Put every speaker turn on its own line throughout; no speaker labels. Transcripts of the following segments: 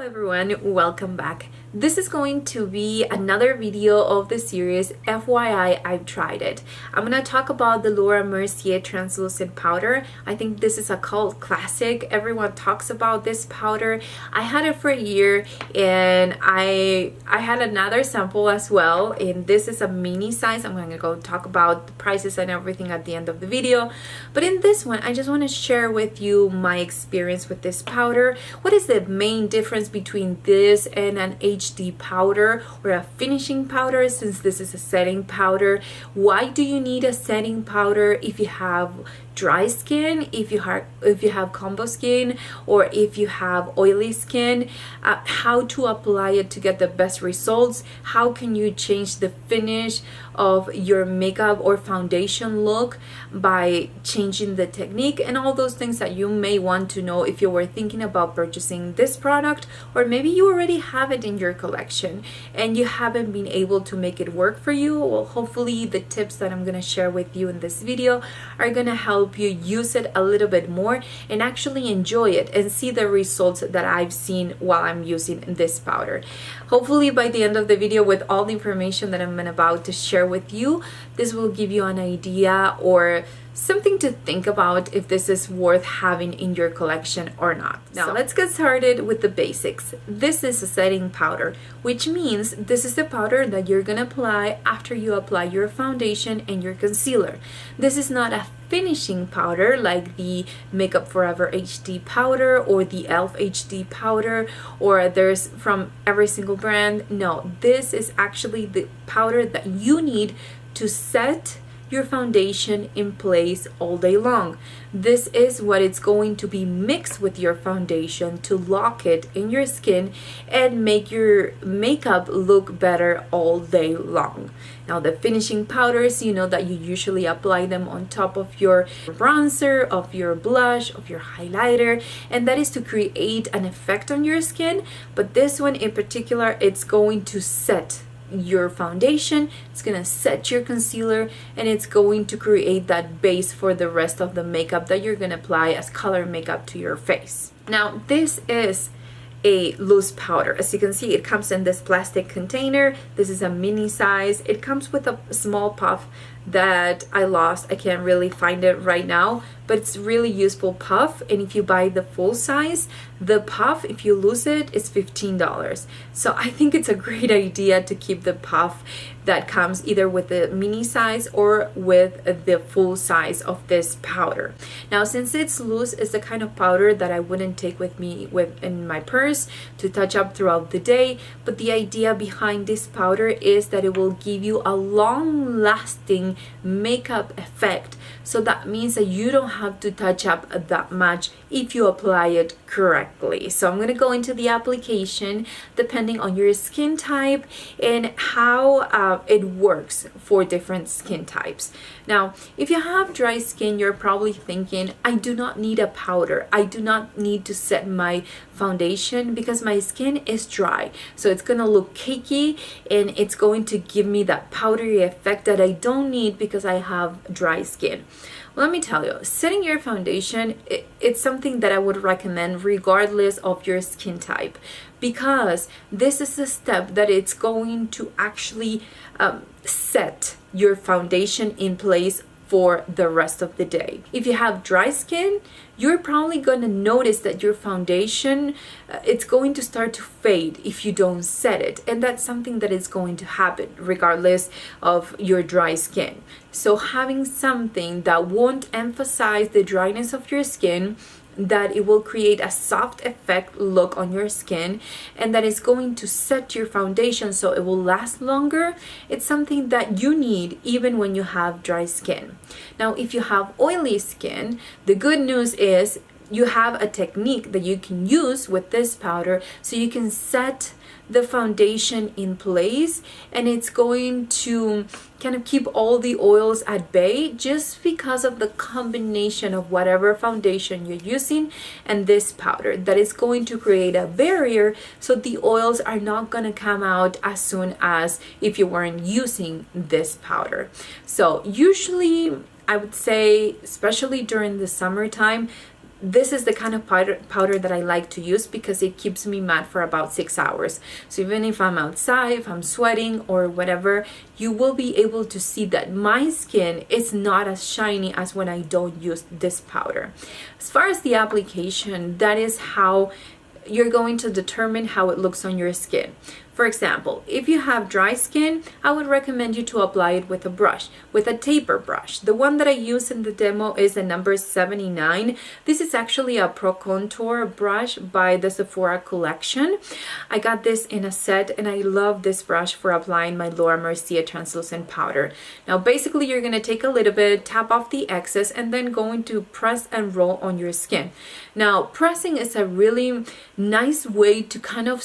everyone, welcome back. This is going to be another video of the series FYI, I've tried it. I'm gonna talk about the Laura Mercier Translucent Powder. I think this is a cult classic. Everyone talks about this powder. I had it for a year and I had another sample as well, and this is a mini size. I'm gonna go talk about the prices and everything at the end of the video. But in this one, I just want to share with you my experience with this powder. What is the main difference between this and an HD powder or a finishing powder, since this is a setting powder? Why do you need a setting powder if you have dry skin, if you have combo skin, or if you have oily skin? How to apply it to get the best results? How can you change the finish of your makeup or foundation look by changing the technique, and all those things that you may want to know if you were thinking about purchasing this product, or maybe you already have it in your collection and you haven't been able to make it work for you. Well, hopefully the tips that I'm going to share with you in this video are going to help you use it a little bit more and actually enjoy it and see the results that I've seen while I'm using this powder. Hopefully by the end of the video, with all the information that I'm about to share with you, this will give you an idea or something to think about if this is worth having in your collection or not. Now let's get started with the basics. This is a setting powder, which means this is the powder that you're gonna apply after you apply your foundation and your concealer. This is not a finishing powder like the Makeup Forever HD powder or the e.l.f. HD powder, or there's from every single brand. No, this is actually the powder that you need to set your foundation in place all day long. This is what it's going to be mixed with your foundation to lock it in your skin and make your makeup look better all day long. Now the finishing powders, you know that you usually apply them on top of your bronzer, of your blush, of your highlighter, and that is to create an effect on your skin. But this one in particular, it's going to set your foundation, it's gonna set your concealer, and it's going to create that base for the rest of the makeup that you're gonna apply as color makeup to your face. Now this is a loose powder. As you can see, it comes in this plastic container. This is a mini size. It comes with a small puff that I lost. I can't really find it right now, but it's really useful puff. And if you buy the full size, the puff, if you lose it, is $15. So I think it's a great idea to keep the puff that comes either with the mini size or with the full size of this powder. Now since it's loose, it's the kind of powder that I wouldn't take with me in my purse to touch up throughout the day, but the idea behind this powder is that it will give you a long-lasting makeup effect. So that means that you don't have to touch up that much if you apply it correctly. So I'm going to go into the application depending on your skin type and how it works for different skin types. Now, if you have dry skin, you're probably thinking, I do not need a powder. I do not need to set my foundation because my skin is dry. So it's going to look cakey and it's going to give me that powdery effect that I don't need because I have dry skin. Well, let me tell you, setting your foundation, it's something that I would recommend regardless of your skin type, because this is a step that it's going to actually set your foundation in place for the rest of the day. If you have dry skin, you're probably going to notice that your foundation, it's going to start to fade if you don't set it. And that's something that is going to happen regardless of your dry skin. So having something that won't emphasize the dryness of your skin, that it will create a soft effect look on your skin, and that is going to set your foundation so it will last longer, it's something that you need even when you have dry skin. Now if you have oily skin, the good news is you have a technique that you can use with this powder so you can set the foundation in place, and it's going to kind of keep all the oils at bay just because of the combination of whatever foundation you're using and this powder, that is going to create a barrier so the oils are not going to come out as soon as if you weren't using this powder. So usually I would say, especially during the summertime, this is the kind of powder that I like to use because it keeps me matte for about 6 hours. So even if I'm outside, if I'm sweating or whatever, you will be able to see that my skin is not as shiny as when I don't use this powder. As far as the application, that is how you're going to determine how it looks on your skin. For example, if you have dry skin, I would recommend you to apply it with a brush, with a taper brush. The one that I use in the demo is the number 79. This is actually a Pro Contour brush by the Sephora collection. I got this in a set and I love this brush for applying my Laura Mercier Translucent Powder. Now basically you're going to take a little bit, tap off the excess, and then going to press and roll on your skin. Now pressing is a really nice way to kind of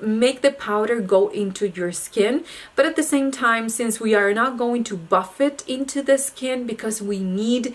make the powder go into your skin, but at the same time, since we are not going to buff it into the skin because we need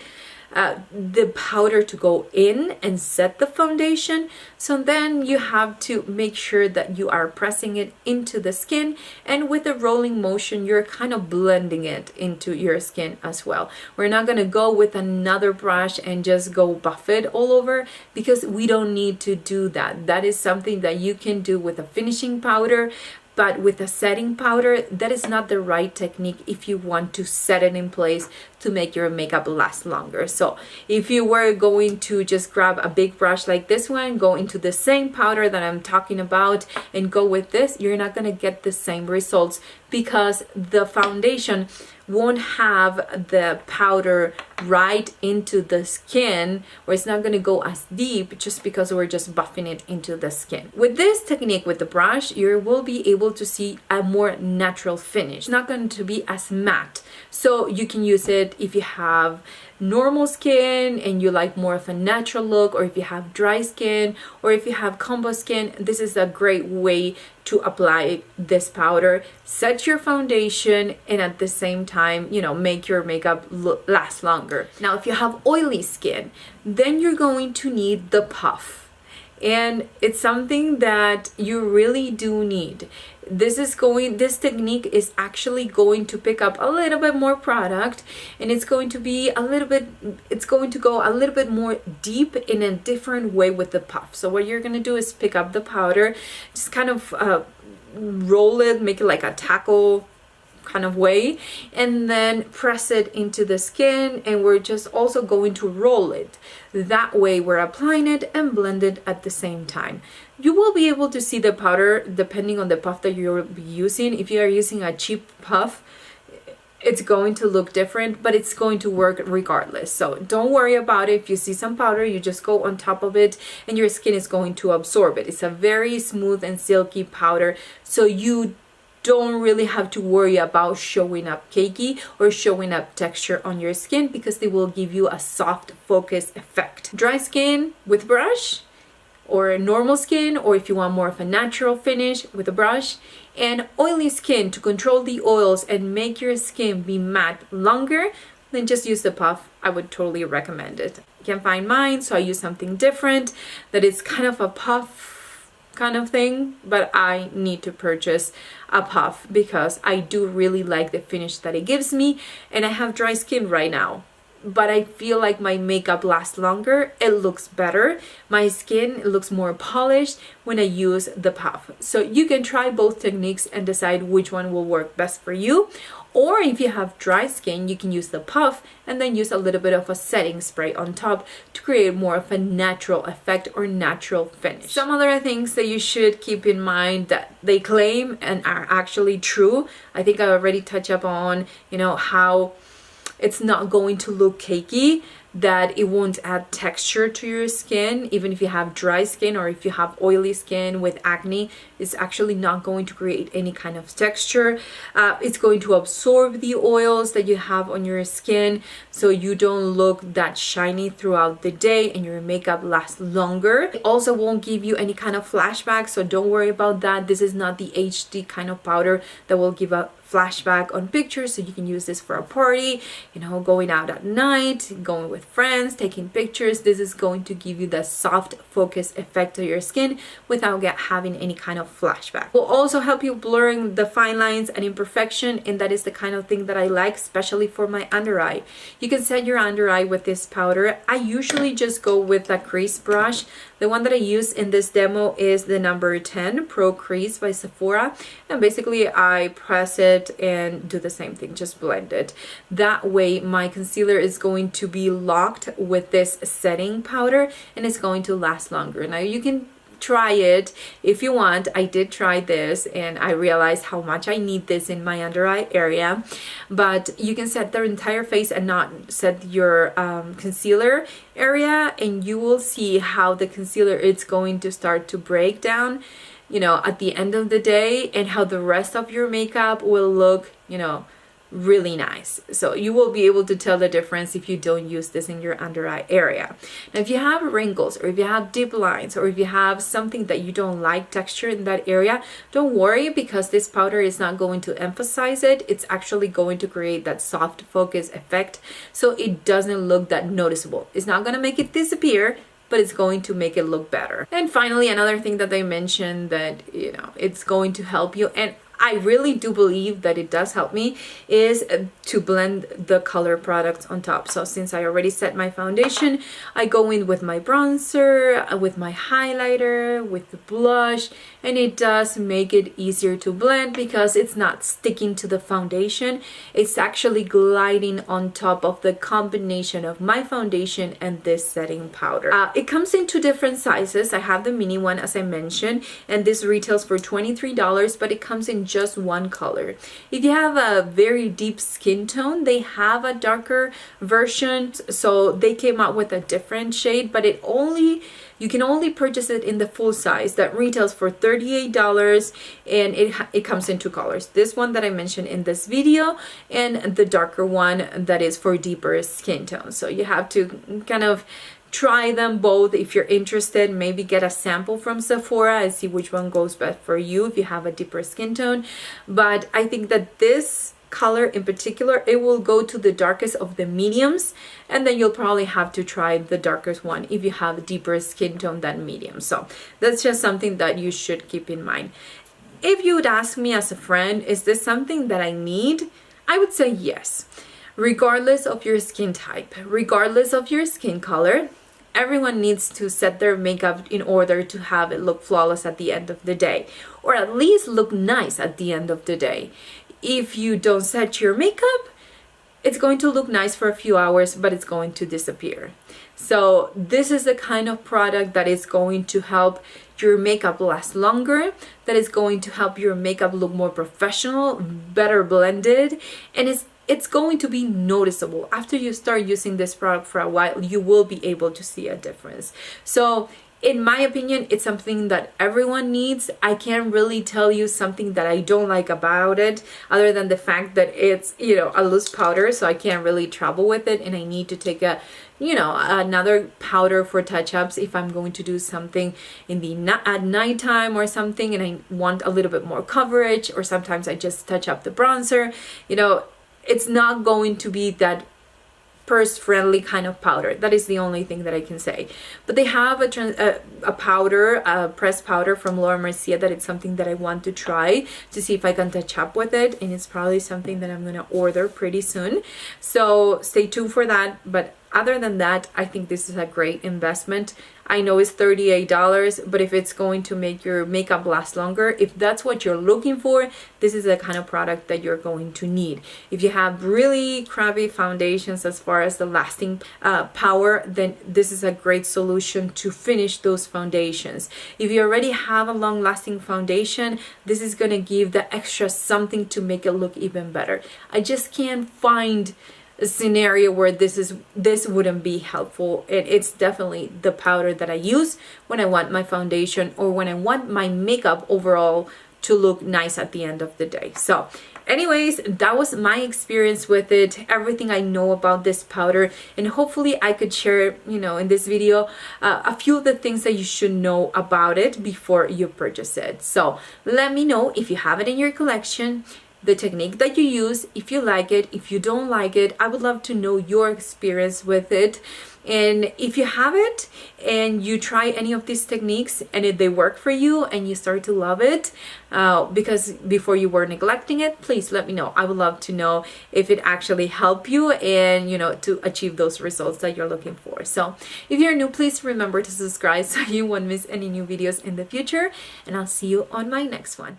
the powder to go in and set the foundation, so then you have to make sure that you are pressing it into the skin, and with a rolling motion you're kind of blending it into your skin as well. We're not going to go with another brush and just go buff it all over because we don't need to do that. That is something that you can do with a finishing powder. But with a setting powder, that is not the right technique if you want to set it in place to make your makeup last longer. So if you were going to just grab a big brush like this one, go into the same powder that I'm talking about and go with this, you're not going to get the same results because the foundation won't have the powder right into the skin, or it's not going to go as deep just because we're just buffing it into the skin. With this technique with the brush, you will be able to see a more natural finish. It's not going to be as matte. So you can use it if you have normal skin and you like more of a natural look, or if you have dry skin, or if you have combo skin. This is a great way to apply this powder, set your foundation, and at the same time, you know, make your makeup last longer. Now, if you have oily skin, then you're going to need the puff. And it's something that you really do need. This technique is actually going to pick up a little bit more product, and it's going to go a little bit more deep in a different way with the puff. So what you're going to do is pick up the powder, just kind of roll it, make it like a taco kind of way, and then press it into the skin, and we're just also going to roll it. That way we're applying it and blend it at the same time. You will be able to see the powder depending on the puff that you're using. If you are using a cheap puff, it's going to look different, but it's going to work regardless. So don't worry about it. If you see some powder, you just go on top of it and your skin is going to absorb it. It's a very smooth and silky powder, so you don't really have to worry about showing up cakey or showing up texture on your skin because they will give you a soft focus effect. Dry skin with brush, or normal skin, or if you want more of a natural finish with a brush, and oily skin to control the oils and make your skin be matte longer, then just use the puff. I would totally recommend it. I can't find mine, so I use something different that is kind of a puff kind of thing, but I need to purchase a puff because I do really like the finish that it gives me, and I have dry skin right now, but I feel like my makeup lasts longer. It looks better. My skin looks more polished when I use the puff. So you can try both techniques and decide which one will work best for you. Or if you have dry skin, you can use the puff and then use a little bit of a setting spray on top to create more of a natural effect or natural finish. Some other things that you should keep in mind that they claim and are actually true. I think I already touched up on, you know, how it's not going to look cakey, that it won't add texture to your skin. Even if you have dry skin or if you have oily skin with acne, it's actually not going to create any kind of texture. It's going to absorb the oils that you have on your skin, so you don't look that shiny throughout the day and your makeup lasts longer. It also won't give you any kind of flashback, so don't worry about that. This is not the HD kind of powder that will give a flashback on pictures, so you can use this for a party, you know, going out at night, going with friends, taking pictures. This is going to give you the soft focus effect to your skin without having any kind of flashback. Will also help you blurring the fine lines and imperfection, and that is the kind of thing that I like, especially for my under eye. You can set your under eye with this powder. I usually just go with a crease brush. The one that I use in this demo is the number 10 Pro Crease by Sephora, and basically I press it and do the same thing, just blend it. That way my concealer is going to be locked with this setting powder and it's going to last longer. Now you can try it if you want. I did try this and I realized how much I need this in my under eye area, but you can set the entire face and not set your concealer area, and you will see how the concealer is going to start to break down, you know, at the end of the day, and how the rest of your makeup will look, you know, really nice. So you will be able to tell the difference if you don't use this in your under eye area. Now if you have wrinkles, or if you have deep lines, or if you have something that you don't like texture in that area, don't worry, because this powder is not going to emphasize it. It's actually going to create that soft focus effect, so it doesn't look that noticeable. It's not going to make it disappear, but it's going to make it look better. And finally, another thing that they mentioned that, you know, it's going to help you, and I really do believe that it does help me, is to blend the color products on top. So since I already set my foundation, I go in with my bronzer, with my highlighter, with the blush, and it does make it easier to blend because it's not sticking to the foundation. It's actually gliding on top of the combination of my foundation and this setting powder. It comes in 2 different sizes. I have the mini one, as I mentioned, and this retails for $23, but it comes in just one color. If you have a very deep skin tone, they have a darker version, so they came out with a different shade, but you can only purchase it in the full size that retails for $38, and it comes in 2 colors. This one that I mentioned in this video, and the darker one that is for deeper skin tones. So you have to kind of try them both if you're interested. Maybe get a sample from Sephora and see which one goes best for you if you have a deeper skin tone. But I think that this color in particular, it will go to the darkest of the mediums, and then you'll probably have to try the darkest one if you have a deeper skin tone than medium. So that's just something that you should keep in mind. If you would ask me as a friend, is this something that I need? I would say yes. Regardless of your skin type, regardless of your skin color, everyone needs to set their makeup in order to have it look flawless at the end of the day, or at least look nice at the end of the day. If you don't set your makeup, it's going to look nice for a few hours, but it's going to disappear. So this is the kind of product that is going to help your makeup last longer, that is going to help your makeup look more professional, better blended, and it's going to be noticeable. After you start using this product for a while, you will be able to see a difference. So in my opinion, it's something that everyone needs. I can't really tell you something that I don't like about it, other than the fact that it's, you know, a loose powder, so I can't really travel with it, and I need to take a, you know, another powder for touch-ups if I'm going to do something in the at nighttime or something, and I want a little bit more coverage, or sometimes I just touch up the bronzer. You know, it's not going to be that purse-friendly kind of powder. That is the only thing that I can say. But they have a powder, a pressed powder from Laura Mercier, that it's something that I want to try to see if I can touch up with it, and it's probably something that I'm going to order pretty soon. So stay tuned for that. But other than that, I think this is a great investment. I know it's $38, but if it's going to make your makeup last longer, if that's what you're looking for, this is the kind of product that you're going to need. If you have really crappy foundations as far as the lasting power, then this is a great solution to finish those foundations. If you already have a long-lasting foundation, this is going to give the extra something to make it look even better. I just can't find a scenario where this wouldn't be helpful. It's definitely the powder that I use when I want my foundation, or when I want my makeup overall to look nice at the end of the day. So anyways, that was my experience with it, everything I know about this powder, and hopefully I could share, you know, in this video a few of the things that you should know about it before you purchase it. So let me know if you have it in your collection. the technique that you use, if you like it, if you don't like it. I would love to know your experience with it. And if you have it and you try any of these techniques and they work for you and you start to love it, because before you were neglecting it, please let me know. I would love to know if it actually helped you and, you know, to achieve those results that you're looking for. So if you're new, please remember to subscribe so you won't miss any new videos in the future. And I'll see you on my next one.